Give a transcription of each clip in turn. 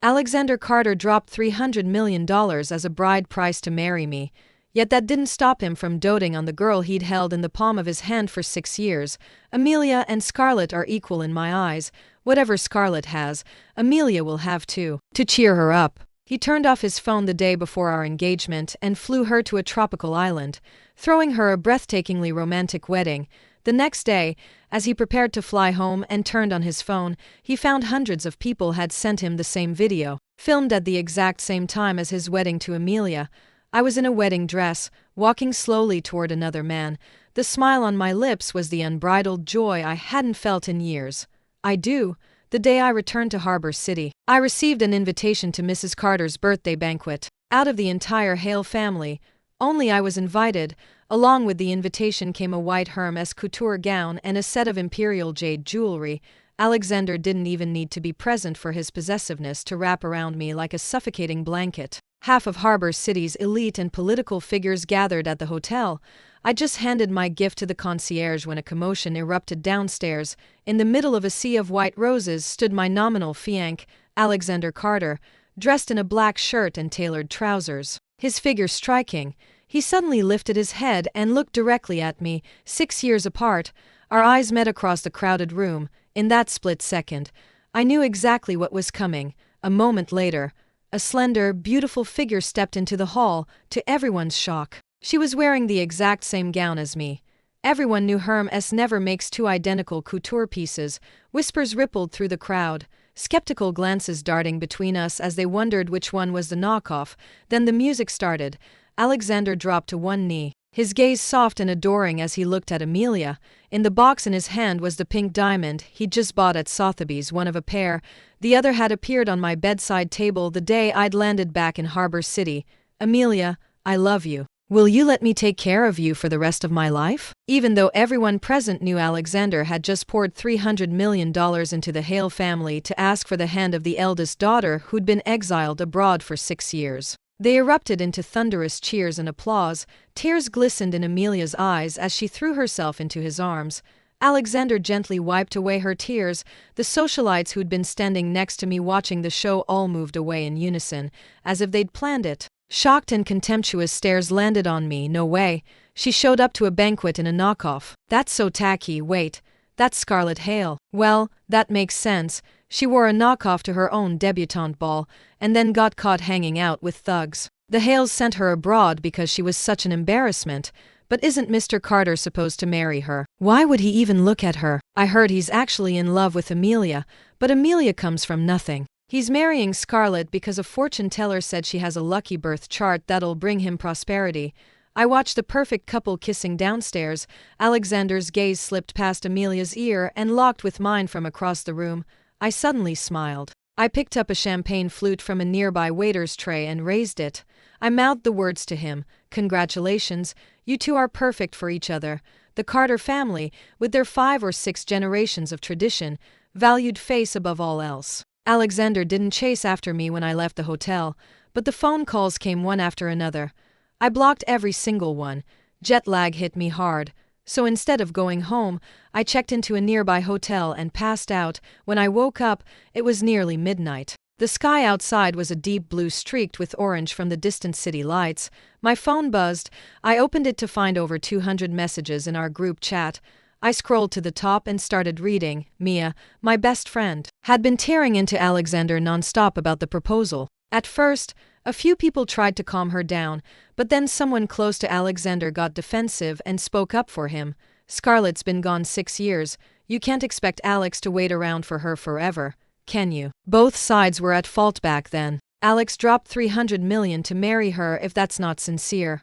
Alexander Carter dropped $300 million as a bride price to marry me. Yet that didn't stop him from doting on the girl he'd held in the palm of his hand for 6 years. Amelia and Scarlett are equal in my eyes. Whatever Scarlett has, Amelia will have too. To cheer her up, he turned off his phone the day before our engagement and flew her to a tropical island, throwing her a breathtakingly romantic wedding. The next day, as he prepared to fly home and turned on his phone, he found hundreds of people had sent him the same video, filmed at the exact same time as his wedding to Amelia. I was in a wedding dress, walking slowly toward another man. The smile on my lips was the unbridled joy I hadn't felt in years. The day I returned to Harbor City, I received an invitation to Mrs. Carter's birthday banquet. Out of the entire Hale family, only I was invited. Along with the invitation came a white Hermes couture gown and a set of imperial jade jewelry. Alexander didn't even need to be present for his possessiveness to wrap around me like a suffocating blanket. Half of Harbor City's elite and political figures gathered at the hotel. I just handed my gift to the concierge when a commotion erupted downstairs. In the middle of a sea of white roses stood my nominal fiancé, Alexander Carter, dressed in a black shirt and tailored trousers. His figure striking, he suddenly lifted his head and looked directly at me. 6 years apart, our eyes met across the crowded room. In that split second, I knew exactly what was coming. A moment later, a slender, beautiful figure stepped into the hall, to everyone's shock. She was wearing the exact same gown as me. Everyone knew Hermes never makes two identical couture pieces. Whispers rippled through the crowd, skeptical glances darting between us as they wondered which one was the knockoff. Then the music started. Alexander dropped to one knee, his gaze soft and adoring as he looked at Amelia. In the box in his hand was the pink diamond he'd just bought at Sotheby's, one of a pair. The other had appeared on my bedside table the day I'd landed back in Harbor City. Amelia, I love you. Will you let me take care of you for the rest of my life? Even though everyone present knew Alexander had just poured $300 million into the Hale family to ask for the hand of the eldest daughter who'd been exiled abroad for 6 years. They erupted into thunderous cheers and applause. Tears glistened in Amelia's eyes as she threw herself into his arms. Alexander gently wiped away her tears. The socialites who'd been standing next to me watching the show all moved away in unison, as if they'd planned it. Shocked and contemptuous stares landed on me. No way. She showed up to a banquet in a knockoff. That's so tacky. Wait, that's Scarlett Hale. Well, that makes sense. She wore a knockoff to her own debutante ball, and then got caught hanging out with thugs. The Hales sent her abroad because she was such an embarrassment. But isn't Mr. Carter supposed to marry her? Why would he even look at her? I heard he's actually in love with Amelia, but Amelia comes from nothing. He's marrying Scarlett because a fortune teller said she has a lucky birth chart that'll bring him prosperity. I watched the perfect couple kissing downstairs. Alexander's gaze slipped past Amelia's ear and locked with mine from across the room. I suddenly smiled. I picked up a champagne flute from a nearby waiter's tray and raised it. I mouthed the words to him. Congratulations, you two are perfect for each other. The Carter family, with their 5 or 6 generations of tradition, valued face above all else. Alexander didn't chase after me when I left the hotel, but the phone calls came one after another. I blocked every single one. Jet lag hit me hard, so instead of going home, I checked into a nearby hotel and passed out. When I woke up, it was nearly midnight. The sky outside was a deep blue streaked with orange from the distant city lights. My phone buzzed. I opened it to find over 200 messages in our group chat. I scrolled to the top and started reading. Mia, my best friend, had been tearing into Alexander nonstop about the proposal. At first, a few people tried to calm her down, but then someone close to Alexander got defensive and spoke up for him. Scarlett's been gone 6 years. You can't expect Alex to wait around for her forever, can you? Both sides were at fault back then. Alex dropped $300 million to marry her. If that's not sincere,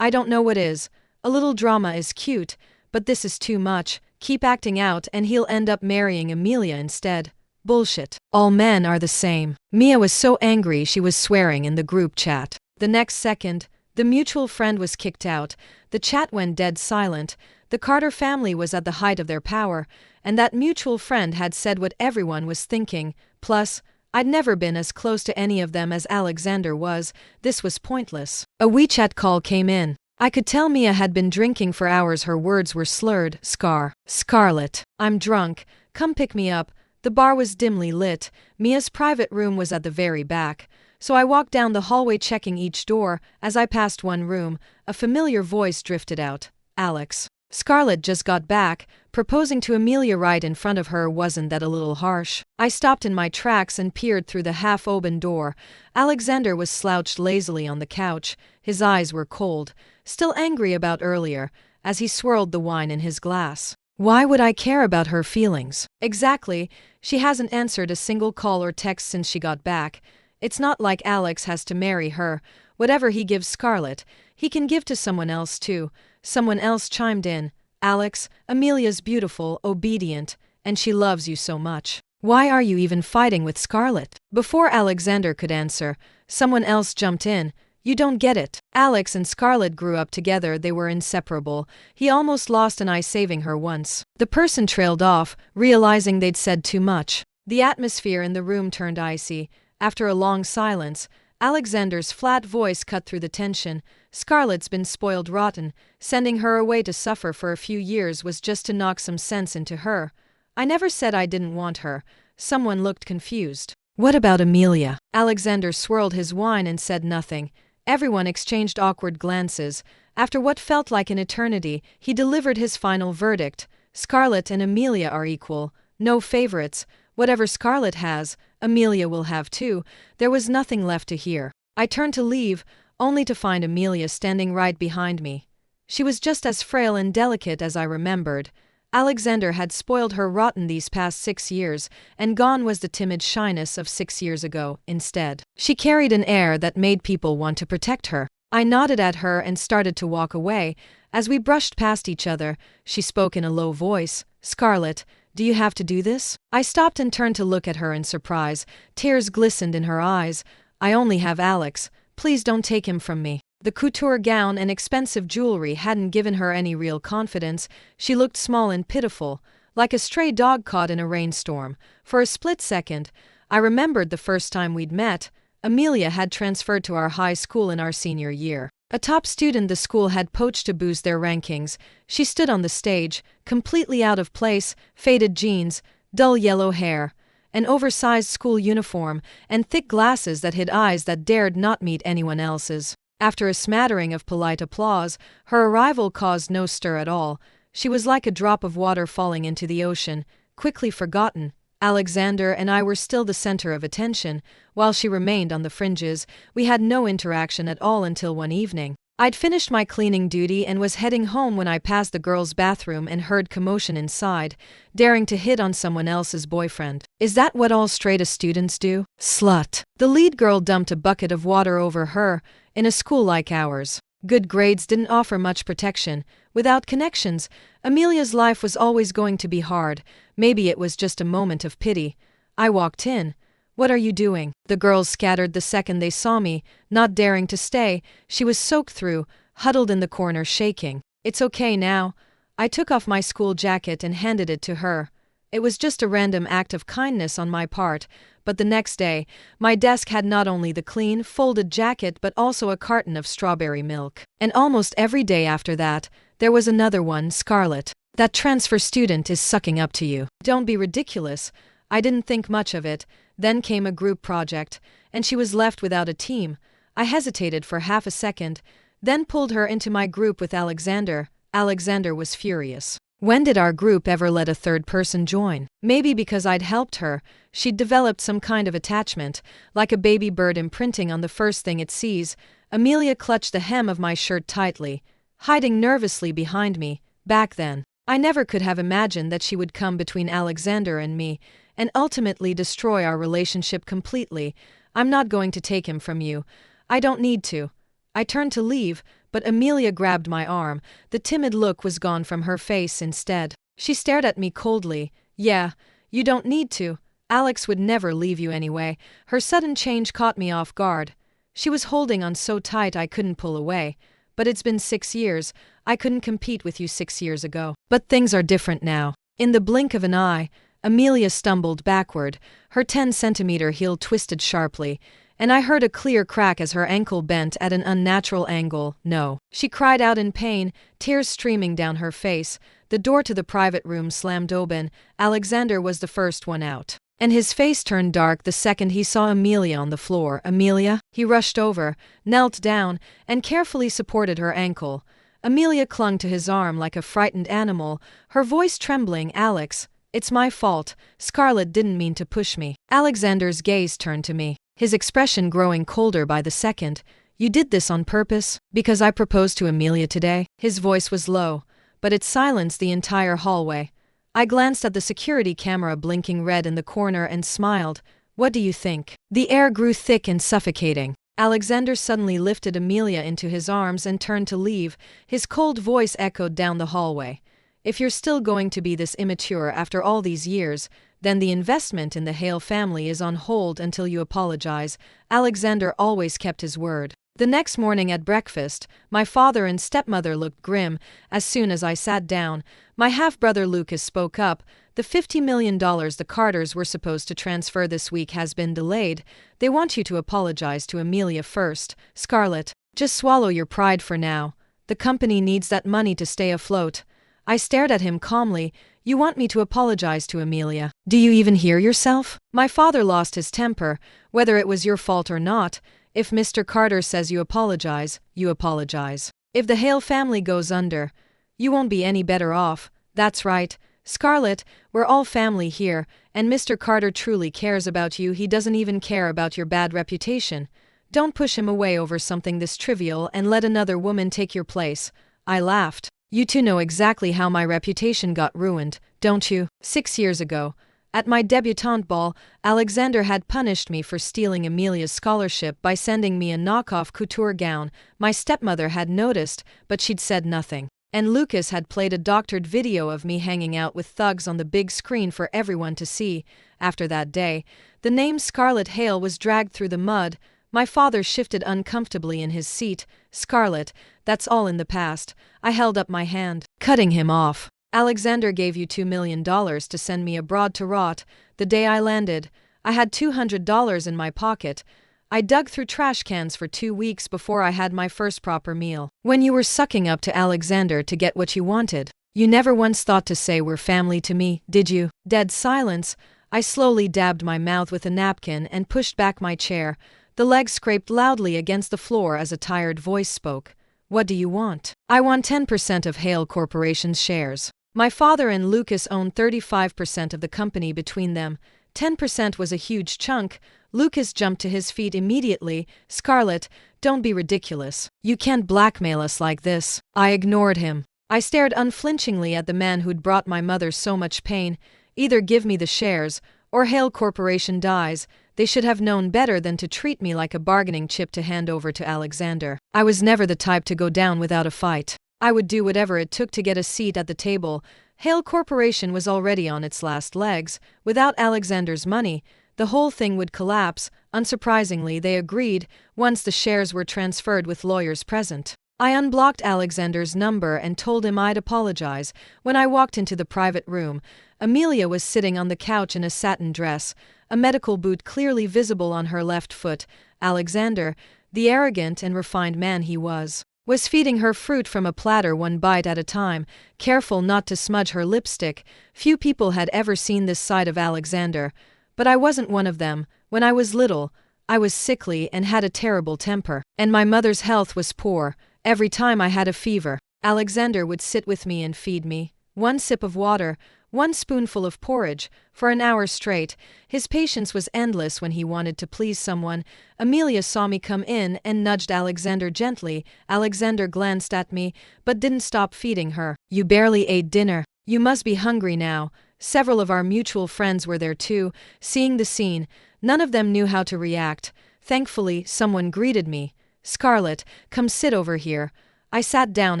I don't know what is. A little drama is cute, but this is too much. Keep acting out and he'll end up marrying Amelia instead. Bullshit. All men are the same. Mia was so angry she was swearing in the group chat. The next second, the mutual friend was kicked out. The chat went dead silent. The Carter family was at the height of their power, and that mutual friend had said what everyone was thinking. Plus, I'd never been as close to any of them as Alexander was. This was pointless. A WeChat call came in. I could tell Mia had been drinking for hours. Her words were slurred. Scarlett, I'm drunk. Come pick me up. The bar was dimly lit. Mia's private room was at the very back. So I walked down the hallway checking each door. As I passed one room, a familiar voice drifted out. Alex. Scarlett just got back. Proposing to Amelia right in front of her, wasn't that a little harsh? I stopped in my tracks and peered through the half-open door. Alexander was slouched lazily on the couch. His eyes were cold, still angry about earlier, as he swirled the wine in his glass. Why would I care about her feelings? Exactly. She hasn't answered a single call or text since she got back. It's not like Alex has to marry her. Whatever he gives Scarlett, he can give to someone else too. Someone else chimed in. Alex, Amelia's beautiful, obedient, and she loves you so much. Why are you even fighting with Scarlett? Before Alexander could answer, someone else jumped in. You don't get it. Alex and Scarlett grew up together, they were inseparable. He almost lost an eye saving her once. The person trailed off, realizing they'd said too much. The atmosphere in the room turned icy. After a long silence, Alexander's flat voice cut through the tension. Scarlett's been spoiled rotten. Sending her away to suffer for a few years was just to knock some sense into her. I never said I didn't want her. Someone looked confused. What about Amelia? Alexander swirled his wine and said nothing. Everyone exchanged awkward glances. After what felt like an eternity, he delivered his final verdict. Scarlett and Amelia are equal. No favorites. Whatever Scarlett has, Amelia will have too. There was nothing left to hear. I turned to leave, only to find Amelia standing right behind me. She was just as frail and delicate as I remembered. Alexander had spoiled her rotten these past 6 years, and gone was the timid shyness of 6 years ago. Instead, she carried an air that made people want to protect her. I nodded at her and started to walk away. As we brushed past each other, she spoke in a low voice. Scarlett, do you have to do this? I stopped and turned to look at her in surprise. Tears glistened in her eyes. I only have Alex. Please don't take him from me. The couture gown and expensive jewelry hadn't given her any real confidence. She looked small and pitiful, like a stray dog caught in a rainstorm. For a split second, I remembered the first time we'd met. Amelia had transferred to our high school in our senior year. A top student the school had poached to boost their rankings. She stood on the stage, completely out of place, faded jeans, dull yellow hair, an oversized school uniform, and thick glasses that hid eyes that dared not meet anyone else's. After a smattering of polite applause, her arrival caused no stir at all. She was like a drop of water falling into the ocean, quickly forgotten. Alexander and I were still the center of attention. While she remained on the fringes, we had no interaction at all until one evening. I'd finished my cleaning duty and was heading home when I passed the girls' bathroom and heard commotion inside, daring to hit on someone else's boyfriend. Is that what all straight-A students do? Slut. The lead girl dumped a bucket of water over her. In a school like ours, good grades didn't offer much protection. Without connections, Amelia's life was always going to be hard. Maybe it was just a moment of pity. I walked in. What are you doing? The girls scattered the second they saw me, not daring to stay. She was soaked through, huddled in the corner shaking. It's okay now. I took off my school jacket and handed it to her. It was just a random act of kindness on my part, but the next day, my desk had not only the clean, folded jacket but also a carton of strawberry milk. And almost every day after that, there was another one. Scarlett, that transfer student is sucking up to you. Don't be ridiculous. I didn't think much of it. Then came a group project, and she was left without a team. I hesitated for half a second, then pulled her into my group with Alexander. Alexander was furious. When did our group ever let a third person join? Maybe because I'd helped her, she'd developed some kind of attachment, like a baby bird imprinting on the first thing it sees. Amelia clutched the hem of my shirt tightly, hiding nervously behind me. Back then, I never could have imagined that she would come between Alexander and me, and ultimately destroy our relationship completely. I'm not going to take him from you. I don't need to. I turned to leave, but Amelia grabbed my arm. The timid look was gone from her face instead. She stared at me coldly. Yeah, you don't need to. Alex would never leave you anyway. Her sudden change caught me off guard. She was holding on so tight I couldn't pull away. But it's been 6 years. I couldn't compete with you 6 years ago. But things are different now. In the blink of an eye, Amelia stumbled backward. Her 10-centimeter heel twisted sharply, and I heard a clear crack as her ankle bent at an unnatural angle. No. She cried out in pain, tears streaming down her face. The door to the private room slammed open. Alexander was the first one out. And his face turned dark the second he saw Amelia on the floor. Amelia? He rushed over, knelt down, and carefully supported her ankle. Amelia clung to his arm like a frightened animal, her voice trembling. Alex, it's my fault. Scarlett didn't mean to push me. Alexander's gaze turned to me, his expression growing colder by the second. You did this on purpose? Because I proposed to Amelia today? His voice was low, but it silenced the entire hallway. I glanced at the security camera blinking red in the corner and smiled. What do you think? The air grew thick and suffocating. Alexander suddenly lifted Amelia into his arms and turned to leave. His cold voice echoed down the hallway. If you're still going to be this immature after all these years, then the investment in the Hale family is on hold until you apologize. Alexander always kept his word. The next morning at breakfast, my father and stepmother looked grim. As soon as I sat down, my half-brother Lucas spoke up. The $50 million the Carters were supposed to transfer this week has been delayed. They want you to apologize to Amelia first. Scarlett, just swallow your pride for now. The company needs that money to stay afloat. I stared at him calmly. You want me to apologize to Amelia? Do you even hear yourself? My father lost his temper. Whether it was your fault or not, if Mr. Carter says you apologize, you apologize. If the Hale family goes under, you won't be any better off. That's right. Scarlett, we're all family here, and Mr. Carter truly cares about you. He doesn't even care about your bad reputation. Don't push him away over something this trivial and let another woman take your place. I laughed. You two know exactly how my reputation got ruined, don't you? 6 years ago, at my debutante ball, Alexander had punished me for stealing Amelia's scholarship by sending me a knockoff couture gown. My stepmother had noticed, but she'd said nothing. And Lucas had played a doctored video of me hanging out with thugs on the big screen for everyone to see. After that day, the name Scarlett Hale was dragged through the mud. My father shifted uncomfortably in his seat. Scarlett, that's all in the past. I held up my hand, cutting him off. Alexander gave you $2 million to send me abroad to rot. The day I landed, I had $200 in my pocket. I dug through trash cans for 2 weeks before I had my first proper meal. When you were sucking up to Alexander to get what you wanted, you never once thought to say we're family to me, did you? Dead silence. I slowly dabbed my mouth with a napkin and pushed back my chair. The legs scraped loudly against the floor as a tired voice spoke. What do you want? I want 10% of Hale Corporation's shares. My father and Lucas own 35% of the company between them. 10% was a huge chunk. Lucas jumped to his feet immediately. Scarlett, don't be ridiculous. You can't blackmail us like this. I ignored him. I stared unflinchingly at the man who'd brought my mother so much pain. Either give me the shares, or Hale Corporation dies. They should have known better than to treat me like a bargaining chip to hand over to Alexander. I was never the type to go down without a fight. I would do whatever it took to get a seat at the table. Hale Corporation was already on its last legs. Without Alexander's money, the whole thing would collapse. Unsurprisingly, they agreed, once the shares were transferred with lawyers present. I unblocked Alexander's number and told him I'd apologize. When I walked into the private room, Amelia was sitting on the couch in a satin dress, a medical boot clearly visible on her left foot. Alexander, the arrogant and refined man he was feeding her fruit from a platter one bite at a time, careful not to smudge her lipstick. Few people had ever seen this side of Alexander, but I wasn't one of them. When I was little, I was sickly and had a terrible temper, and my mother's health was poor. Every time I had a fever, Alexander would sit with me and feed me. 1 sip of water, 1 spoonful of porridge, for an hour straight. His patience was endless when he wanted to please someone. Amelia saw me come in and nudged Alexander gently. Alexander glanced at me, but didn't stop feeding her. You barely ate dinner. You must be hungry now. Several of our mutual friends were there too, seeing the scene. None of them knew how to react. Thankfully, someone greeted me. Scarlett, come sit over here. I sat down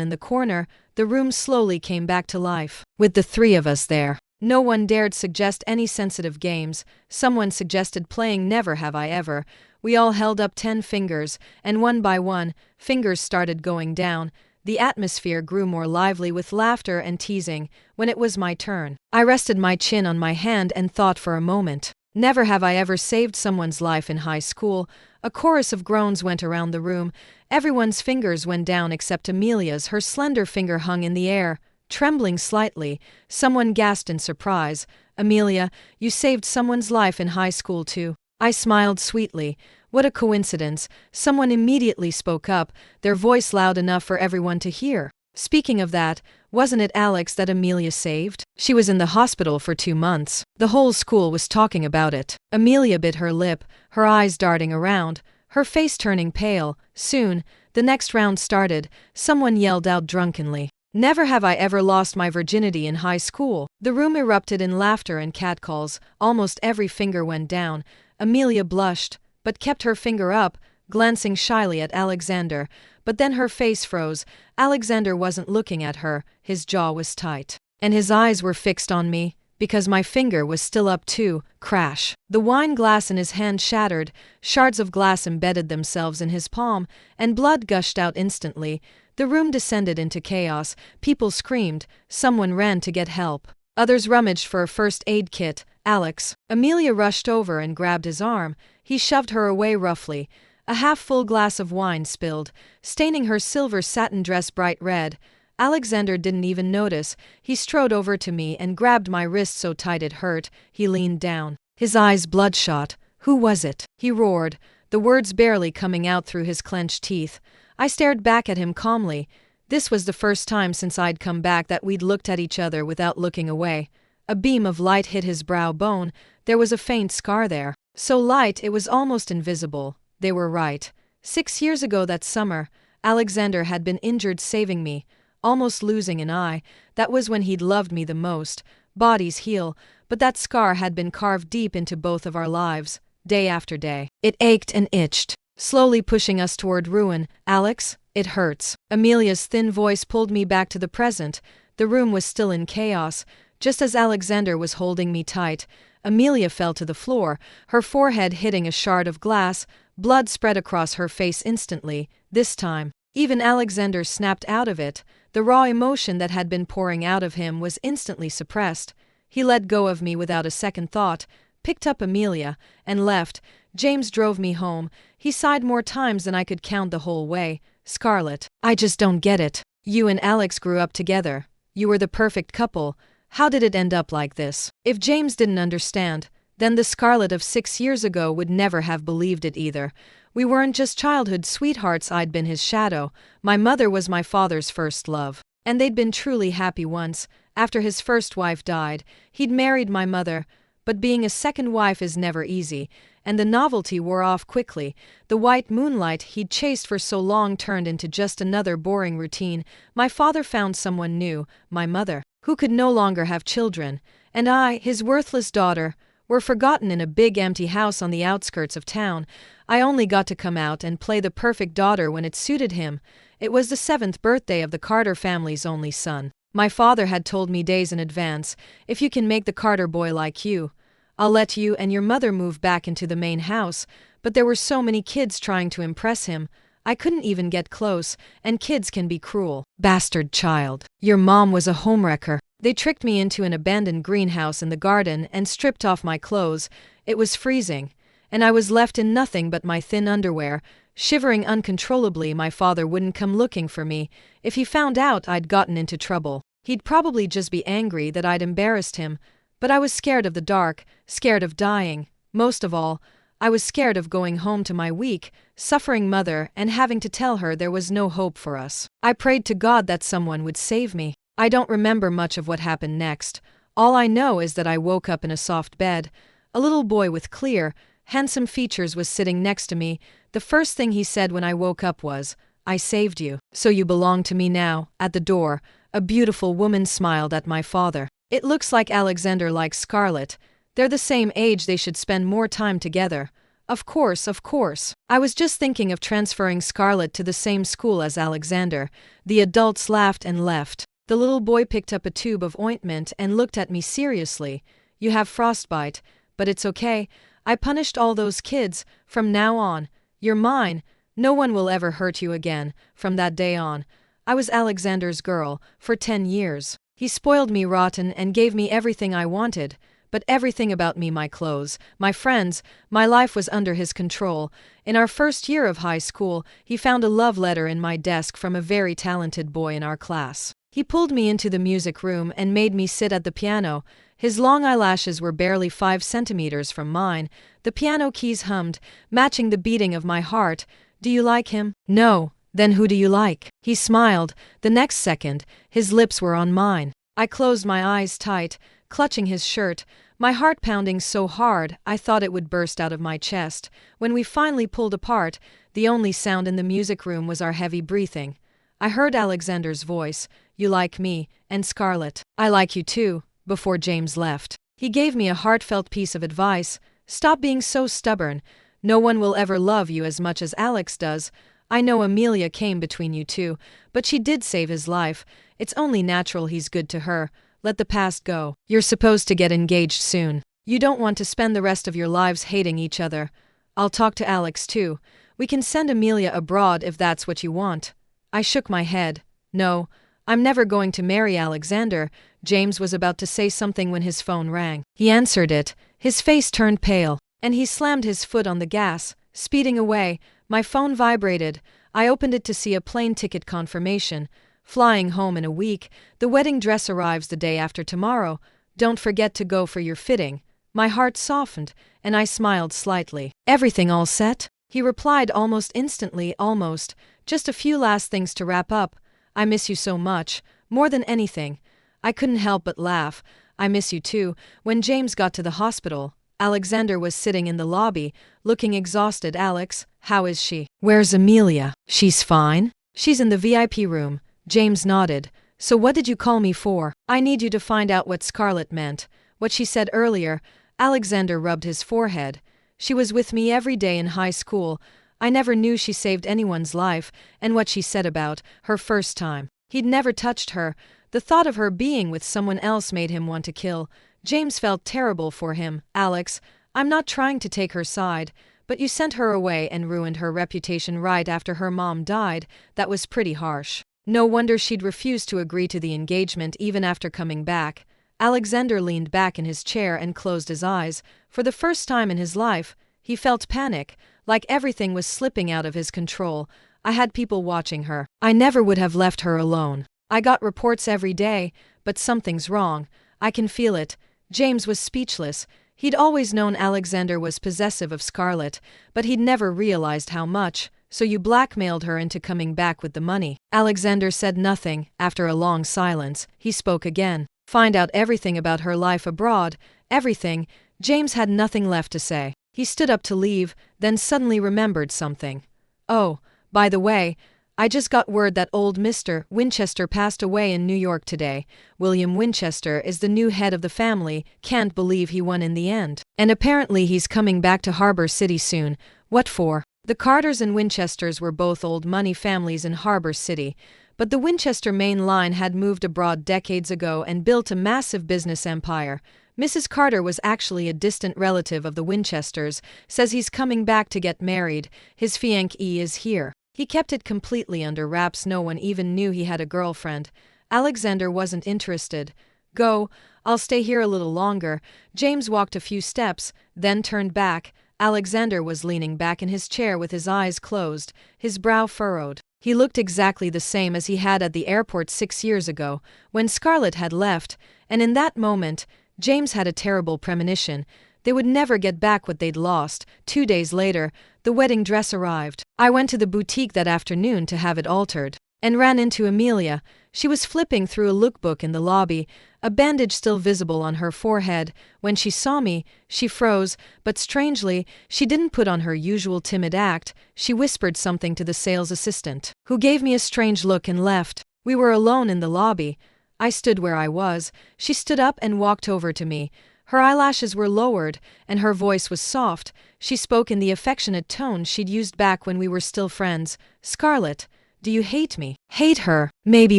in the corner. The room slowly came back to life, with the 3 of us there. No one dared suggest any sensitive games. Someone suggested playing Never Have I Ever. We all held up 10 fingers, and one by one, fingers started going down. The atmosphere grew more lively with laughter and teasing. When it was my turn, I rested my chin on my hand and thought for a moment. Never have I ever saved someone's life in high school. A chorus of groans went around the room. Everyone's fingers went down except Amelia's. Her slender finger hung in the air, trembling slightly. Someone gasped in surprise. Amelia, you saved someone's life in high school too. I smiled sweetly. What a coincidence. Someone immediately spoke up, their voice loud enough for everyone to hear. Speaking of that, wasn't it Alex that Amelia saved? She was in the hospital for 2 months. The whole school was talking about it. Amelia bit her lip, her eyes darting around, her face turning pale. Soon, the next round started. Someone yelled out drunkenly, "Never have I ever lost my virginity in high school." The room erupted in laughter and catcalls. Almost every finger went down. Amelia blushed, but kept her finger up, glancing shyly at Alexander. But then her face froze. Alexander wasn't looking at her, his jaw was tight. And his eyes were fixed on me, because my finger was still up too. Crash. The wine glass in his hand shattered, shards of glass embedded themselves in his palm, and blood gushed out instantly. The room descended into chaos. People screamed, someone ran to get help. Others rummaged for a first aid kit. Alex. Amelia rushed over and grabbed his arm. He shoved her away roughly. A half-full glass of wine spilled, staining her silver satin dress bright red. Alexander didn't even notice. He strode over to me and grabbed my wrist so tight it hurt. He leaned down, his eyes bloodshot. "Who was it?" he roared, the words barely coming out through his clenched teeth. I stared back at him calmly. This was the first time since I'd come back that we'd looked at each other without looking away. A beam of light hit his brow bone. There was a faint scar there. So light it was almost invisible. They were right. 6 years ago that summer, Alexander had been injured saving me, almost losing an eye. That was when he'd loved me the most. Bodies heal, but that scar had been carved deep into both of our lives, day after day. It ached and itched, slowly pushing us toward ruin. "Alex, it hurts." Amelia's thin voice pulled me back to the present. The room was still in chaos. Just as Alexander was holding me tight, Amelia fell to the floor, her forehead hitting a shard of glass. Blood spread across her face instantly. This time, even Alexander snapped out of it. The raw emotion that had been pouring out of him was instantly suppressed. He let go of me without a second thought, picked up Amelia, and left. James drove me home. He sighed more times than I could count the whole way. "Scarlett, I just don't get it. You and Alex grew up together. You were the perfect couple. How did it end up like this?" If James didn't understand, then the Scarlett of 6 years ago would never have believed it either. We weren't just childhood sweethearts, I'd been his shadow. My mother was my father's first love. And they'd been truly happy once. After his first wife died, he'd married my mother. But being a second wife is never easy, and the novelty wore off quickly. The white moonlight he'd chased for so long turned into just another boring routine. My father found someone new, my mother, who could no longer have children. And I, his worthless daughter, were forgotten in a big empty house on the outskirts of town. I only got to come out and play the perfect daughter when it suited him. It was the 7th birthday of the Carter family's only son. My father had told me days in advance, "If you can make the Carter boy like you, I'll let you and your mother move back into the main house." But there were so many kids trying to impress him. I couldn't even get close, and kids can be cruel. "Bastard child. Your mom was a homewrecker." They tricked me into an abandoned greenhouse in the garden and stripped off my clothes. It was freezing, and I was left in nothing but my thin underwear. Shivering uncontrollably, my father wouldn't come looking for me. If he found out I'd gotten into trouble, he'd probably just be angry that I'd embarrassed him. But I was scared of the dark, scared of dying. Most of all, I was scared of going home to my weak, suffering mother and having to tell her there was no hope for us. I prayed to God that someone would save me. I don't remember much of what happened next. All I know is that I woke up in a soft bed. A little boy with clear, handsome features was sitting next to me. The first thing he said when I woke up was, "I saved you. So you belong to me now." At the door, a beautiful woman smiled at my father. "It looks like Alexander likes Scarlett. They're the same age, they should spend more time together." Of course, of course. I was just thinking of transferring Scarlett to the same school as Alexander." The adults laughed and left. The little boy picked up a tube of ointment and looked at me seriously. "You have frostbite, but it's okay. I punished all those kids. From now on, you're mine. No one will ever hurt you again." From that day on, I was Alexander's girl, for 10 years. He spoiled me rotten and gave me everything I wanted. But everything about me, my clothes, my friends, my life was under his control. In our first year of high school, he found a love letter in my desk from a very talented boy in our class. He pulled me into the music room and made me sit at the piano. His long eyelashes were barely 5 centimeters from mine. The piano keys hummed, matching the beating of my heart. Do you like him? No. Then who do you like? He smiled. The next second, his lips were on mine. I closed my eyes tight, clutching his shirt, my heart pounding so hard I thought it would burst out of my chest. When we finally pulled apart, the only sound in the music room was our heavy breathing. I heard Alexander's voice, "You like me, and Scarlett. I like you too," before James left. He gave me a heartfelt piece of advice. Stop being so stubborn. No one will ever love you as much as Alex does. I know Amelia came between you two, but she did save his life. It's only natural he's good to her. Let the past go. You're supposed to get engaged soon. You don't want to spend the rest of your lives hating each other. I'll talk to Alex too. We can send Amelia abroad if that's what you want. I shook my head. No, I'm never going to marry Alexander. James was about to say something when his phone rang. He answered it. His face turned pale, and he slammed his foot on the gas, speeding away. My phone vibrated. I opened it to see a plane ticket confirmation. Flying home in a week. The wedding dress arrives the day after tomorrow. Don't forget to go for your fitting. My heart softened, and I smiled slightly. Everything all set? He replied almost instantly, almost. Just a few last things to wrap up. I miss you so much. More than anything. I couldn't help but laugh. I miss you too. When James got to the hospital, Alexander was sitting in the lobby, looking exhausted. Alex, how is she? Where's Amelia? She's fine. She's in the VIP room. James nodded. So what did you call me for? I need you to find out what Scarlett meant. What she said earlier. Alexander rubbed his forehead. She was with me every day in high school. I never knew she saved anyone's life, and what she said about her first time. He'd never touched her. The thought of her being with someone else made him want to kill. James felt terrible for him. Alex, I'm not trying to take her side, but you sent her away and ruined her reputation right after her mom died. That was pretty harsh. No wonder she'd refuse to agree to the engagement even after coming back. Alexander leaned back in his chair and closed his eyes. For the first time in his life, he felt panic, like everything was slipping out of his control. I had people watching her. I never would have left her alone. I got reports every day, but something's wrong. I can feel it. James was speechless. He'd always known Alexander was possessive of Scarlett, but he'd never realized how much. So you blackmailed her into coming back with the money. Alexander said nothing. After a long silence, he spoke again. Find out everything about her life abroad. Everything. James had nothing left to say. He stood up to leave, then suddenly remembered something. Oh, by the way, I just got word that old Mr. Winchester passed away in New York today. William Winchester is the new head of the family. Can't believe he won in the end. And apparently he's coming back to Harbor City soon. What for? The Carters and Winchesters were both old money families in Harbor City, but the Winchester main line had moved abroad decades ago and built a massive business empire. Mrs. Carter was actually a distant relative of the Winchesters, says he's coming back to get married. His fiancé is here. He kept it completely under wraps. No one even knew he had a girlfriend. Alexander wasn't interested. Go, I'll stay here a little longer. James walked a few steps, then turned back. Alexander was leaning back in his chair with his eyes closed, his brow furrowed. He looked exactly the same as he had at the airport 6 years ago, when Scarlett had left, and in that moment, James had a terrible premonition. They would never get back what they'd lost. 2 days later, the wedding dress arrived. I went to the boutique that afternoon to have it altered, and ran into Amelia. She was flipping through a lookbook in the lobby, a bandage still visible on her forehead. When she saw me, she froze, but strangely, she didn't put on her usual timid act. She whispered something to the sales assistant, who gave me a strange look and left. We were alone in the lobby. I stood where I was. She stood up and walked over to me. Her eyelashes were lowered, and her voice was soft. She spoke in the affectionate tone she'd used back when we were still friends. Scarlett, do you hate me? Hate her? Maybe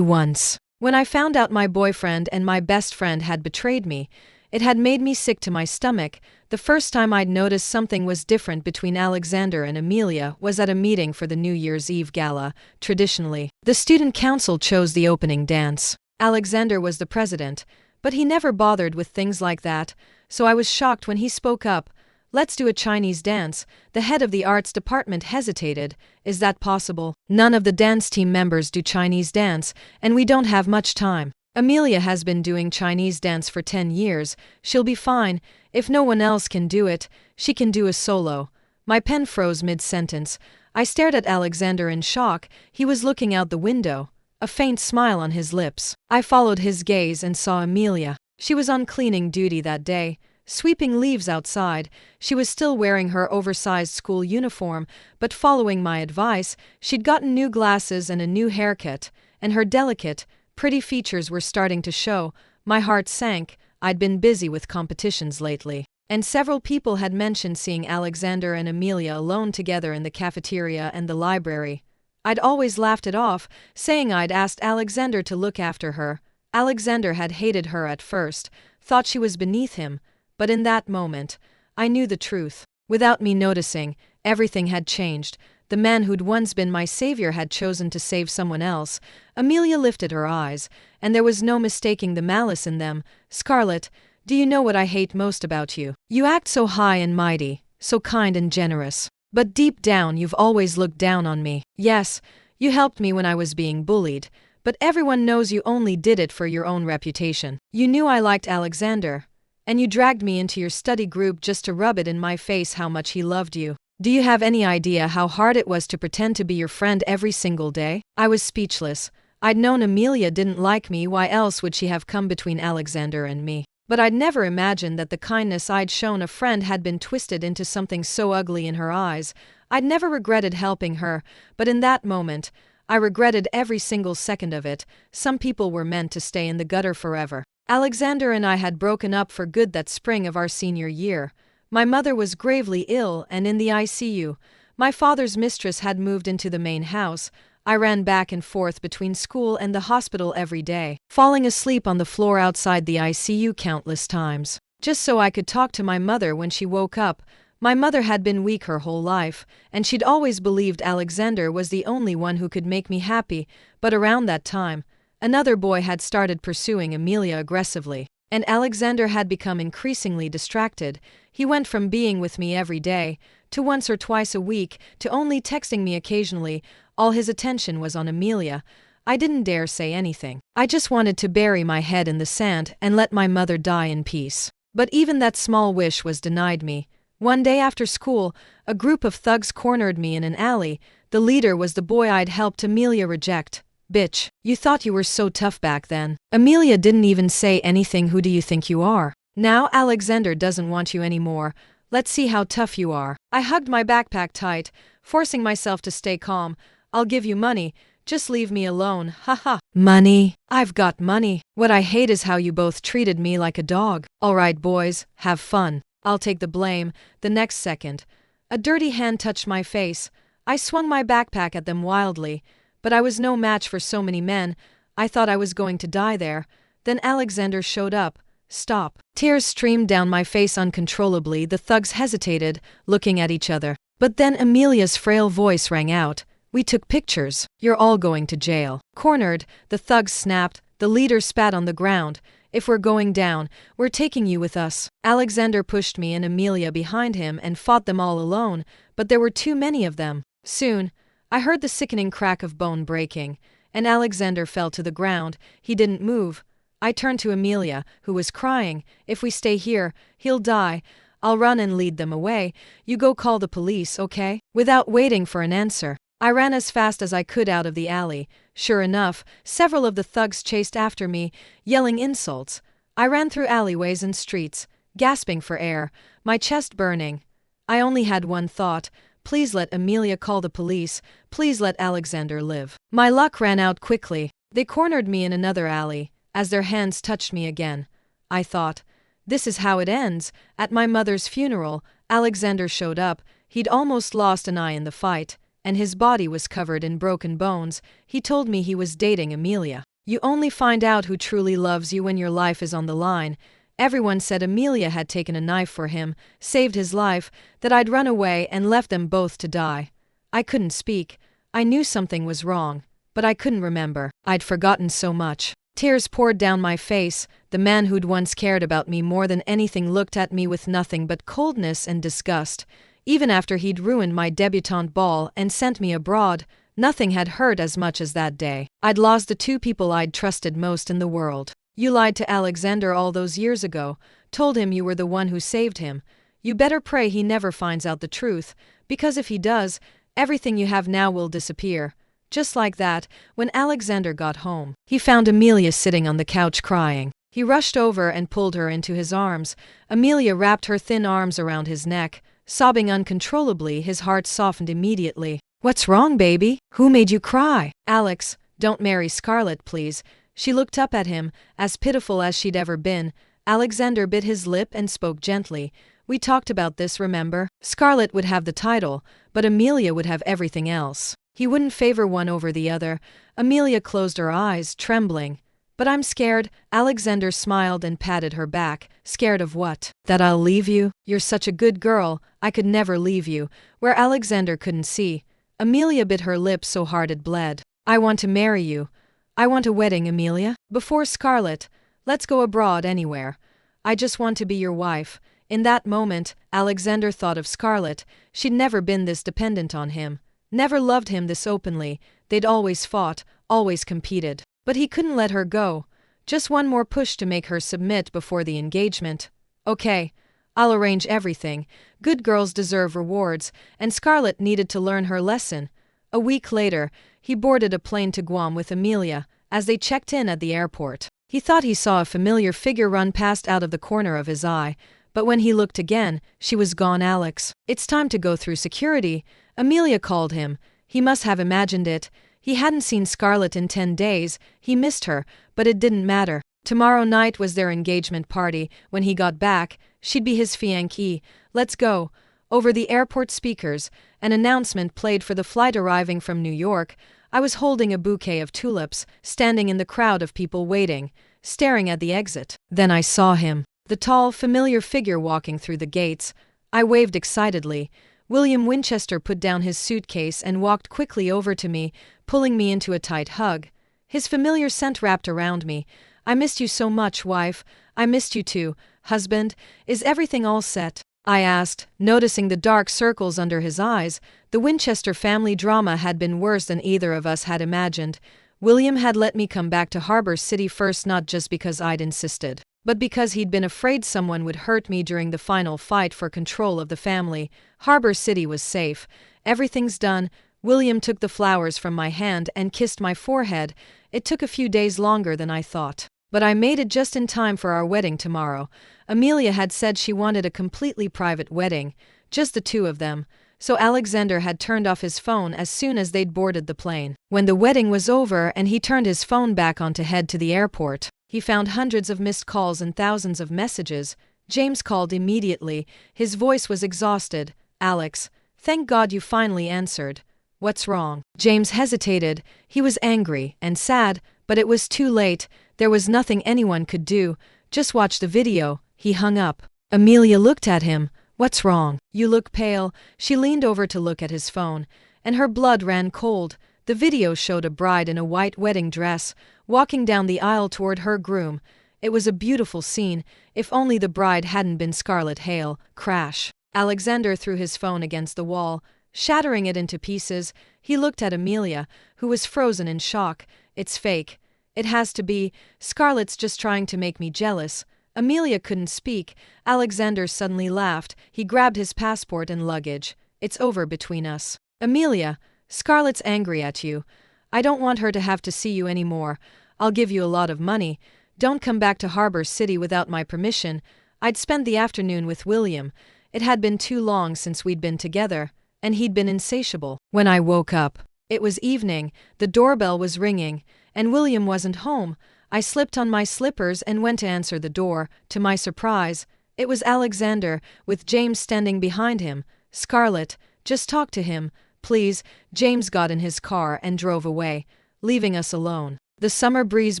once. When I found out my boyfriend and my best friend had betrayed me, it had made me sick to my stomach. The first time I'd noticed something was different between Alexander and Amelia was at a meeting for the New Year's Eve gala. Traditionally, the student council chose the opening dance. Alexander was the president, but he never bothered with things like that, so I was shocked when he spoke up. Let's do a Chinese dance. The head of the arts department hesitated. Is that possible? None of the dance team members do Chinese dance, and we don't have much time. Amelia has been doing Chinese dance for 10 years, she'll be fine. If no one else can do it, she can do a solo. My pen froze mid-sentence. I stared at Alexander in shock. He was looking out the window, a faint smile on his lips. I followed his gaze and saw Amelia. She was on cleaning duty that day, sweeping leaves outside. She was still wearing her oversized school uniform, but following my advice, she'd gotten new glasses and a new haircut, and her delicate, pretty features were starting to show. My heart sank. I'd been busy with competitions lately, and several people had mentioned seeing Alexander and Amelia alone together in the cafeteria and the library. I'd always laughed it off, saying I'd asked Alexander to look after her. Alexander had hated her at first, thought she was beneath him, but in that moment, I knew the truth. Without me noticing, everything had changed. The man who'd once been my savior had chosen to save someone else. Amelia lifted her eyes, and there was no mistaking the malice in them. "Scarlett, do you know what I hate most about you? You act so high and mighty, so kind and generous. But deep down you've always looked down on me. Yes, you helped me when I was being bullied, but everyone knows you only did it for your own reputation. You knew I liked Alexander, and you dragged me into your study group just to rub it in my face how much he loved you. Do you have any idea how hard it was to pretend to be your friend every single day?" I was speechless. I'd known Amelia didn't like me, why else would she have come between Alexander and me? But I'd never imagined that the kindness I'd shown a friend had been twisted into something so ugly in her eyes. I'd never regretted helping her, but in that moment, I regretted every single second of it. Some people were meant to stay in the gutter forever. Alexander and I had broken up for good that spring of our senior year. My mother was gravely ill and in the ICU. My father's mistress had moved into the main house. I ran back and forth between school and the hospital every day, falling asleep on the floor outside the ICU countless times, just so I could talk to my mother when she woke up. My mother had been weak her whole life, and she'd always believed Alexander was the only one who could make me happy, but around that time, another boy had started pursuing Amelia aggressively, and Alexander had become increasingly distracted. He went from being with me every day, to once or twice a week, to only texting me occasionally. All his attention was on Amelia. I didn't dare say anything. I just wanted to bury my head in the sand and let my mother die in peace. But even that small wish was denied me. One day after school, a group of thugs cornered me in an alley. The leader was the boy I'd helped Amelia reject. "Bitch, you thought you were so tough back then. Amelia didn't even say anything. Who do you think you are? Now Alexander doesn't want you anymore. Let's see how tough you are." I hugged my backpack tight, forcing myself to stay calm. "I'll give you money. Just leave me alone. Haha. Money? I've got money. What I hate is how you both treated me like a dog. All right, boys, have fun. I'll take the blame." The next second, a dirty hand touched my face. I swung my backpack at them wildly, but I was no match for so many men. I thought I was going to die there. Then Alexander showed up. "Stop." Tears streamed down my face uncontrollably. The thugs hesitated, looking at each other. But then Amelia's frail voice rang out. "We took pictures. You're all going to jail." Cornered, the thugs snapped. The leader spat on the ground. "If we're going down, we're taking you with us." Alexander pushed me and Amelia behind him and fought them all alone, but there were too many of them. Soon, I heard the sickening crack of bone breaking, and Alexander fell to the ground. He didn't move. I turned to Amelia, who was crying. "If we stay here, he'll die. I'll run and lead them away. You go call the police, okay?" Without waiting for an answer, I ran as fast as I could out of the alley. Sure enough, several of the thugs chased after me, yelling insults. I ran through alleyways and streets, gasping for air, my chest burning. I only had one thought: please let Amelia call the police, please let Alexander live. My luck ran out quickly. They cornered me in another alley. As their hands touched me again, I thought, this is how it ends. At my mother's funeral, Alexander showed up. He'd almost lost an eye in the fight, and his body was covered in broken bones. He told me he was dating Amelia. You only find out who truly loves you when your life is on the line. Everyone said Amelia had taken a knife for him, saved his life, that I'd run away and left them both to die. I couldn't speak. I knew something was wrong, but I couldn't remember. I'd forgotten so much. Tears poured down my face. The man who'd once cared about me more than anything looked at me with nothing but coldness and disgust. Even after he'd ruined my debutante ball and sent me abroad, Nothing had hurt as much as that day. I'd lost the two people I'd trusted most in the world. You lied to Alexander all those years ago, told him you were the one who saved him. You better pray he never finds out the truth, because if he does, everything you have now will disappear. Just like that, when Alexander got home, he found Amelia sitting on the couch crying. He rushed over and pulled her into his arms. Amelia wrapped her thin arms around his neck, sobbing uncontrollably. His heart softened immediately. "What's wrong, baby? Who made you cry?" "Alex, don't marry Scarlett, please." She looked up at him, as pitiful as she'd ever been. Alexander bit his lip and spoke gently. "We talked about this, remember? Scarlett would have the title, but Amelia would have everything else. He wouldn't favor one over the other." Amelia closed her eyes, trembling. "But I'm scared." Alexander smiled and patted her back. "Scared of what? That I'll leave you? You're such a good girl, I could never leave you." Where Alexander couldn't see, Amelia bit her lip so hard it bled. "I want to marry you. I want a wedding, Amelia. Before Scarlett. Let's go abroad anywhere. I just want to be your wife." In that moment, Alexander thought of Scarlett. She'd never been this dependent on him, never loved him this openly. They'd always fought, always competed. But he couldn't let her go. Just one more push to make her submit before the engagement. "Okay, I'll arrange everything." Good girls deserve rewards, and Scarlett needed to learn her lesson. A week later, he boarded a plane to Guam with Amelia. As they checked in at the airport, he thought he saw a familiar figure run past out of the corner of his eye. But when he looked again, she was gone. "Alex, it's time to go through security." Amelia called him. He must have imagined it. He hadn't seen Scarlett in 10 days. He missed her, but it didn't matter. Tomorrow night was their engagement party. When he got back, she'd be his fiancée. "Let's go." Over the airport speakers, an announcement played for the flight arriving from New York. I was holding a bouquet of tulips, standing in the crowd of people waiting, staring at the exit. Then I saw him. The tall, familiar figure walking through the gates. I waved excitedly. William Winchester put down his suitcase and walked quickly over to me, pulling me into a tight hug. His familiar scent wrapped around me. "I missed you so much, wife." "I missed you too, husband. Is everything all set?" I asked, noticing the dark circles under his eyes. The Winchester family drama had been worse than either of us had imagined. William had let me come back to Harbor City first, not just because I'd insisted, but because he'd been afraid someone would hurt me during the final fight for control of the family. Harbor City was safe. "Everything's done." William took the flowers from my hand and kissed my forehead. "It took a few days longer than I thought, but I made it just in time for our wedding tomorrow." Amelia had said she wanted a completely private wedding, just the two of them, so Alexander had turned off his phone as soon as they'd boarded the plane. When the wedding was over and he turned his phone back on to head to the airport, he found hundreds of missed calls and thousands of messages. James called immediately. His voice was exhausted. "Alex, thank God you finally answered. What's wrong?" James hesitated. He was angry and sad, but it was too late. There was nothing anyone could do. "Just watch the video." He hung up. Amelia looked at him. "What's wrong? You look pale." She leaned over to look at his phone, and her blood ran cold. The video showed a bride in a white wedding dress, walking down the aisle toward her groom. It was a beautiful scene, if only the bride hadn't been Scarlett Hale. Crash. Alexander threw his phone against the wall, shattering it into pieces. He looked at Amelia, who was frozen in shock. "It's fake. It has to be. Scarlett's just trying to make me jealous." Amelia couldn't speak. Alexander suddenly laughed. He grabbed his passport and luggage. "It's over between us." "Amelia, Scarlett's angry at you. I don't want her to have to see you anymore. I'll give you a lot of money. Don't come back to Harbor City without my permission." I'd spent the afternoon with William. It had been too long since we'd been together, and he'd been insatiable. When I woke up, it was evening. The doorbell was ringing, and William wasn't home. I slipped on my slippers and went to answer the door. To my surprise, it was Alexander, with James standing behind him. "Scarlett, just talk to him, please." James got in his car and drove away, leaving us alone. The summer breeze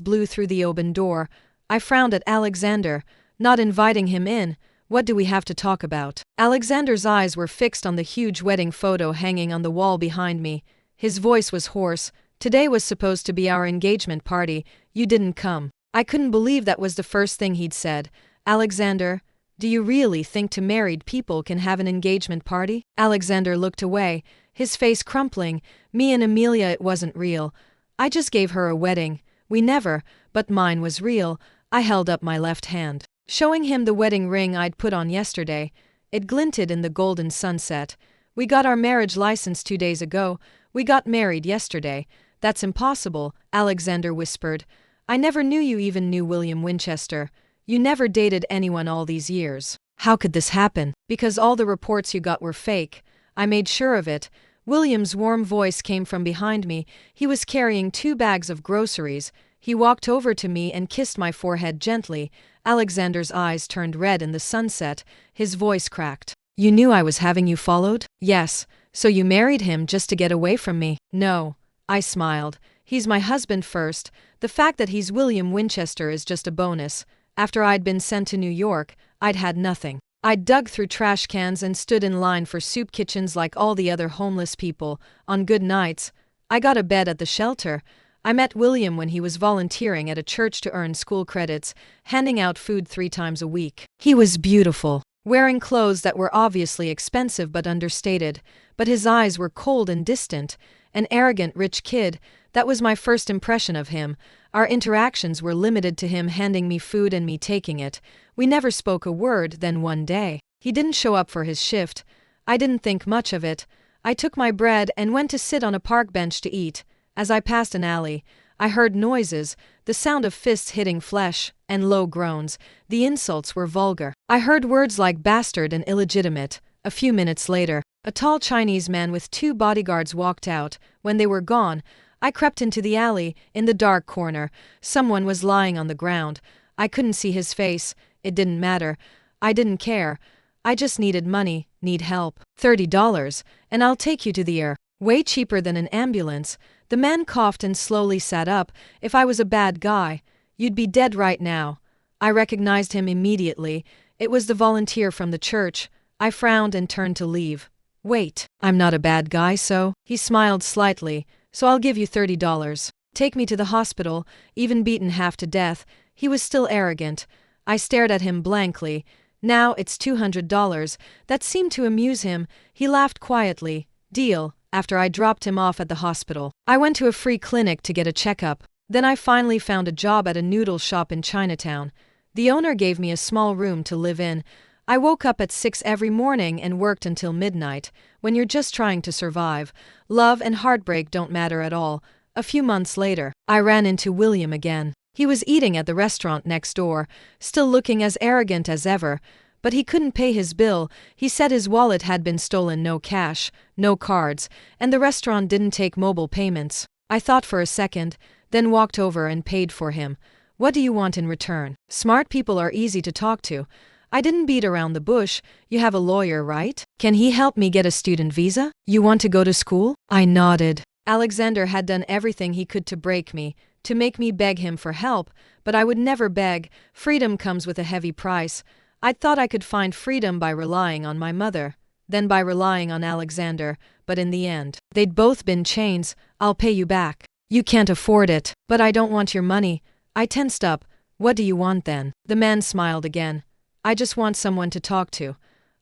blew through the open door. I frowned at Alexander, not inviting him in. "What do we have to talk about?" Alexander's eyes were fixed on the huge wedding photo hanging on the wall behind me. His voice was hoarse. "Today was supposed to be our engagement party. You didn't come." I couldn't believe that was the first thing he'd said. "Alexander, do you really think two married people can have an engagement party?" Alexander looked away. his face crumpling. Me and Amelia, it wasn't real. I just gave her a wedding. We never, but mine was real. I held up my left hand, showing him the wedding ring I'd put on yesterday. It glinted in the golden sunset. We got our marriage license 2 days ago. We got married yesterday. That's impossible, Alexander whispered. I never knew you even knew William Winchester. You never dated anyone all these years. How could this happen? Because all the reports you got were fake. I made sure of it. William's warm voice came from behind me. He was carrying 2 bags of groceries. He walked over to me and kissed my forehead gently. Alexander's eyes turned red in the sunset. His voice cracked. You knew I was having you followed? Yes. So you married him just to get away from me? No. I smiled. He's my husband first. The fact that he's William Winchester is just a bonus. After I'd been sent to New York, I'd had nothing. I'd dug through trash cans and stood in line for soup kitchens like all the other homeless people. On good nights, I got a bed at the shelter. I met William when he was volunteering at a church to earn school credits, handing out food 3 times a week. He was beautiful, wearing clothes that were obviously expensive but understated, but his eyes were cold and distant. An arrogant rich kid. That was my first impression of him. Our interactions were limited to him handing me food and me taking it. We never spoke a word. Then one day, he didn't show up for his shift. I didn't think much of it. I took my bread and went to sit on a park bench to eat. As I passed an alley, I heard noises, the sound of fists hitting flesh, and low groans. The insults were vulgar. I heard words like bastard and illegitimate. A few minutes later, a tall Chinese man with 2 bodyguards walked out. When they were gone, I crept into the alley. In the dark corner, someone was lying on the ground. I couldn't see his face. It didn't matter. I didn't care. I just needed money, need help. $30, and I'll take you to the ER. Way cheaper than an ambulance. The man coughed and slowly sat up. If I was a bad guy, you'd be dead right now. I recognized him immediately. It was the volunteer from the church. I frowned and turned to leave. Wait, I'm not a bad guy, so? He smiled slightly. So I'll give you $30. Take me to the hospital, even beaten half to death. He was still arrogant. I stared at him blankly. Now it's $200. That seemed to amuse him. He laughed quietly. Deal. After I dropped him off at the hospital, I went to a free clinic to get a checkup. Then I finally found a job at a noodle shop in Chinatown. The owner gave me a small room to live in. I woke up at 6 every morning and worked until midnight. When you're just trying to survive, love and heartbreak don't matter at all. A few months later, I ran into William again. He was eating at the restaurant next door, still looking as arrogant as ever. But he couldn't pay his bill. He said his wallet had been stolen, no cash, no cards, and the restaurant didn't take mobile payments. I thought for a second, then walked over and paid for him. What do you want in return? Smart people are easy to talk to. I didn't beat around the bush. You have a lawyer, right? Can he help me get a student visa? You want to go to school? I nodded. Alexander had done everything he could to break me, to make me beg him for help, but I would never beg. Freedom comes with a heavy price. I'd thought I could find freedom by relying on my mother, then by relying on Alexander, but in the end, they'd both been chains. I'll pay you back. You can't afford it. But I don't want your money. I tensed up. What do you want then? The man smiled again. I just want someone to talk to.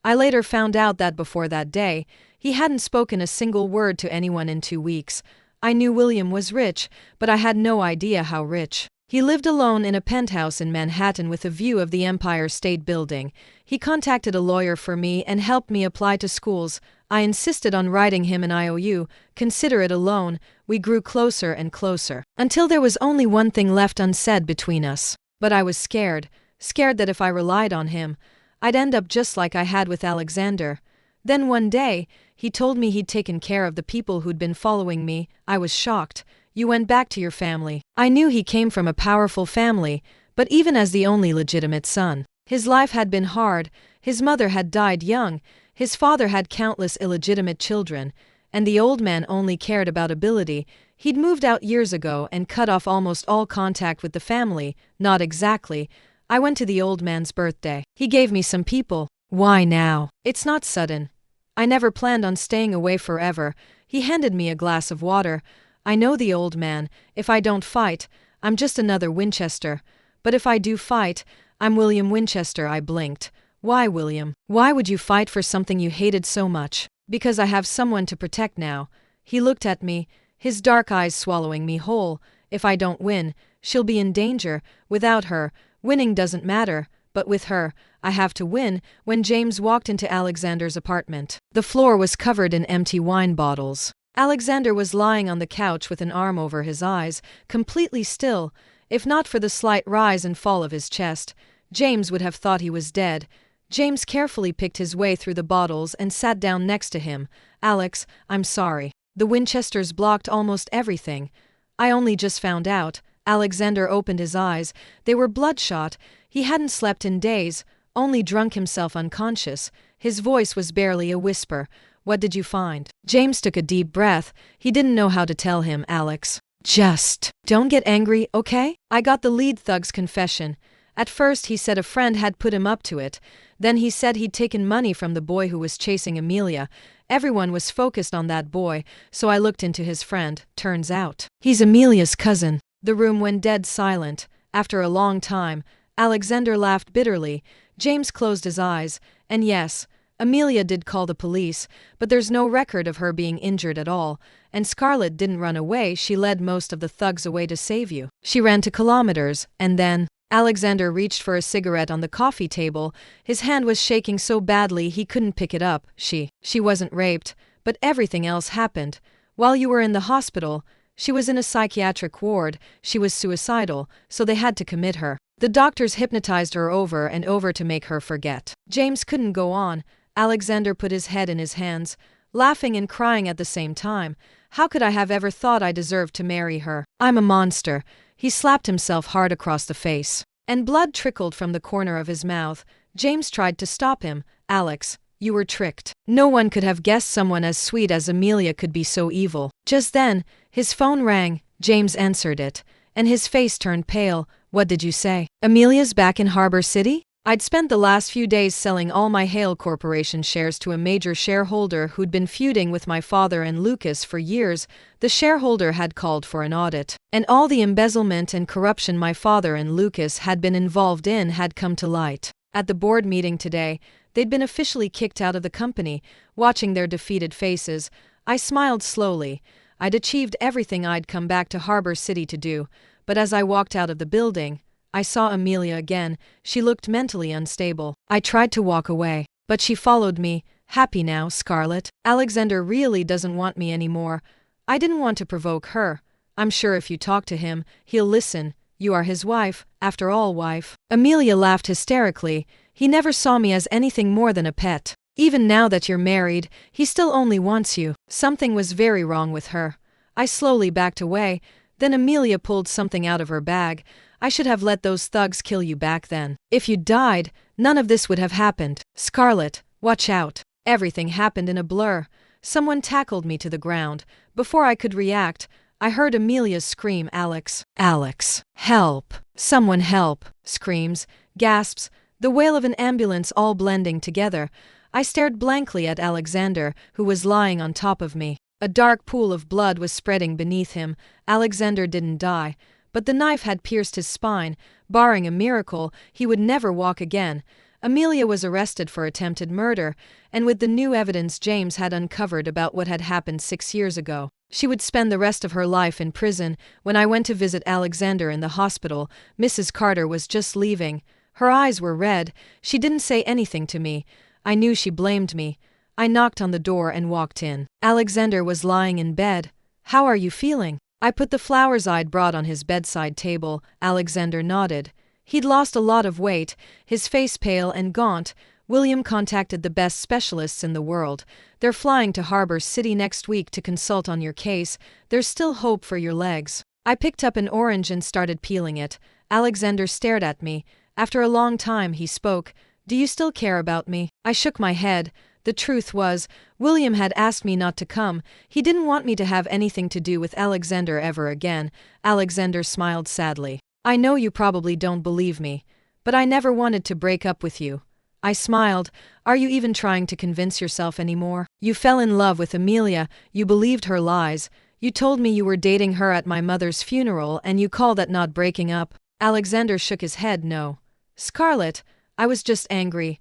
I later found out that before that day, he hadn't spoken a single word to anyone in 2 weeks. I knew William was rich, but I had no idea how rich. He lived alone in a penthouse in Manhattan with a view of the Empire State Building. He contacted a lawyer for me and helped me apply to schools. I insisted on writing him an IOU, consider it a loan. We grew closer and closer, until there was only one thing left unsaid between us. But I was scared that if I relied on him, I'd end up just like I had with Alexander. Then one day, he told me he'd taken care of the people who'd been following me. I was shocked. You went back to your family. I knew he came from a powerful family, but even as the only legitimate son, his life had been hard. His mother had died young, his father had countless illegitimate children, and the old man only cared about ability. He'd moved out years ago and cut off almost all contact with the family. Not exactly. I went to the old man's birthday. He gave me some people. Why now? It's not sudden. I never planned on staying away forever. He handed me a glass of water. I know the old man. If I don't fight, I'm just another Winchester. But if I do fight, I'm William Winchester. I blinked. Why, William? Why would you fight for something you hated so much? Because I have someone to protect now. He looked at me, his dark eyes swallowing me whole. If I don't win, she'll be in danger. Without her, winning doesn't matter, but with her, I have to win. When James walked into Alexander's apartment, the floor was covered in empty wine bottles. Alexander was lying on the couch with an arm over his eyes, completely still. If not for the slight rise and fall of his chest, James would have thought he was dead. James carefully picked his way through the bottles and sat down next to him. Alex, I'm sorry. The Winchesters blocked almost everything. I only just found out. Alexander opened his eyes. They were bloodshot. He hadn't slept in days, only drunk himself unconscious. His voice was barely a whisper. What did you find? James took a deep breath. He didn't know how to tell him. Alex, just don't get angry, okay? I got the lead thug's confession. At first he said a friend had put him up to it. Then he said he'd taken money from the boy who was chasing Amelia. Everyone was focused on that boy, so I looked into his friend. Turns out, he's Amelia's cousin. The room went dead silent. After a long time, Alexander laughed bitterly. James closed his eyes. And yes, Amelia did call the police, but there's no record of her being injured at all. And Scarlett didn't run away. She led most of the thugs away to save you. She ran to kilometers, and then Alexander reached for a cigarette on the coffee table. His hand was shaking so badly he couldn't pick it up. She wasn't raped, but everything else happened. While you were in the hospital, she was in a psychiatric ward. She was suicidal, so they had to commit her. The doctors hypnotized her over and over to make her forget. James couldn't go on. Alexander put his head in his hands, laughing and crying at the same time. How could I have ever thought I deserved to marry her? I'm a monster. He slapped himself hard across the face, and blood trickled from the corner of his mouth. James tried to stop him. Alex, you were tricked. No one could have guessed someone as sweet as Amelia could be so evil. Just then, his phone rang. James answered it, and his face turned pale. What did you say? Amelia's back in Harbor City? I'd spent the last few days selling all my Hale Corporation shares to a major shareholder who'd been feuding with my father and Lucas for years. The shareholder had called for an audit, and all the embezzlement and corruption my father and Lucas had been involved in had come to light. At the board meeting today, they'd been officially kicked out of the company. Watching their defeated faces, I smiled slowly. I'd achieved everything I'd come back to Harbor City to do, but as I walked out of the building, I saw Amelia again. She looked mentally unstable. I tried to walk away, but she followed me. Happy now, Scarlett? Alexander really doesn't want me anymore. I didn't want to provoke her. I'm sure if you talk to him, he'll listen. You are his wife, after all, wife. Amelia laughed hysterically. He never saw me as anything more than a pet. Even now that you're married, he still only wants you. Something was very wrong with her. I slowly backed away. Then Amelia pulled something out of her bag. I should have let those thugs kill you back then. If you'd died, none of this would have happened. Scarlett, watch out. Everything happened in a blur. Someone tackled me to the ground. Before I could react, I heard Amelia's scream. Alex, Alex, help. Someone help. Screams, gasps, the wail of an ambulance all blending together. I stared blankly at Alexander, who was lying on top of me. A dark pool of blood was spreading beneath him. Alexander didn't die, but the knife had pierced his spine. Barring a miracle, he would never walk again. Amelia was arrested for attempted murder, and with the new evidence James had uncovered about what had happened 6 years ago, she would spend the rest of her life in prison. When I went to visit Alexander in the hospital, Mrs. Carter was just leaving. Her eyes were red. She didn't say anything to me. I knew she blamed me. I knocked on the door and walked in. Alexander was lying in bed. How are you feeling? I put the flowers I'd brought on his bedside table. Alexander nodded. He'd lost a lot of weight, his face pale and gaunt. William contacted the best specialists in the world. They're flying to Harbor City next week to consult on your case. There's still hope for your legs. I picked up an orange and started peeling it. Alexander stared at me. After a long time he spoke. Do you still care about me? I shook my head. The truth was, William had asked me not to come. He didn't want me to have anything to do with Alexander ever again. Alexander smiled sadly. I know you probably don't believe me, but I never wanted to break up with you. I smiled. Are you even trying to convince yourself anymore? You fell in love with Amelia. You believed her lies. You told me you were dating her at my mother's funeral, and you call that not breaking up? Alexander shook his head. No. Scarlett, I was just angry.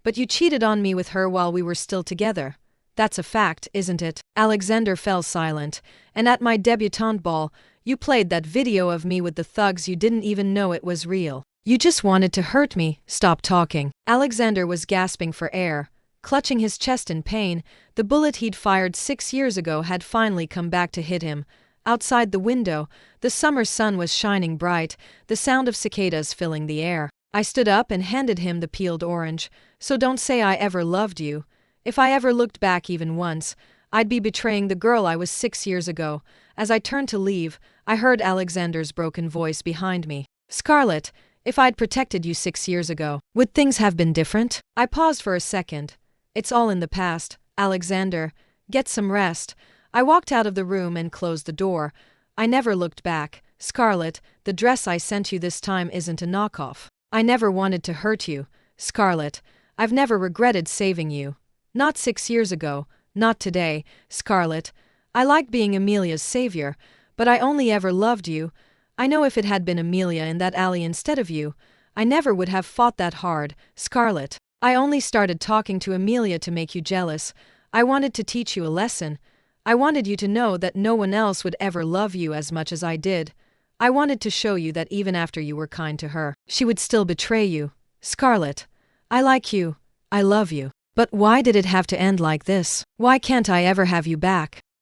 But you cheated on me with her while we were still together. That's a fact, isn't it? Alexander fell silent. And at my debutante ball, you played that video of me with the thugs. You didn't even know it was real. You just wanted to hurt me. Stop talking. Alexander was gasping for air, clutching his chest in pain. The bullet he'd fired 6 years ago had finally come back to hit him. Outside the window, the summer sun was shining bright, the sound of cicadas filling the air. I stood up and handed him the peeled orange. So don't say I ever loved you. If I ever looked back even once, I'd be betraying the girl I was 6 years ago. As I turned to leave, I heard Alexander's broken voice behind me. Scarlett, if I'd protected you 6 years ago, would things have been different? I paused for a second. It's all in the past, Alexander. Get some rest. I walked out of the room and closed the door. I never looked back. Scarlett, the dress I sent you this time isn't a knockoff. I never wanted to hurt you. Scarlett, I've never regretted saving you. Not 6 years ago, not today, Scarlett. I liked being Amelia's savior, but I only ever loved you. I know if it had been Amelia in that alley instead of you, I never would have fought that hard, Scarlett. I only started talking to Amelia to make you jealous. I wanted to teach you a lesson. I wanted you to know that no one else would ever love you as much as I did. I wanted to show you that even after you were kind to her, she would still betray you. Scarlett, I like you. I love you. But why did it have to end like this? Why can't I ever have you back?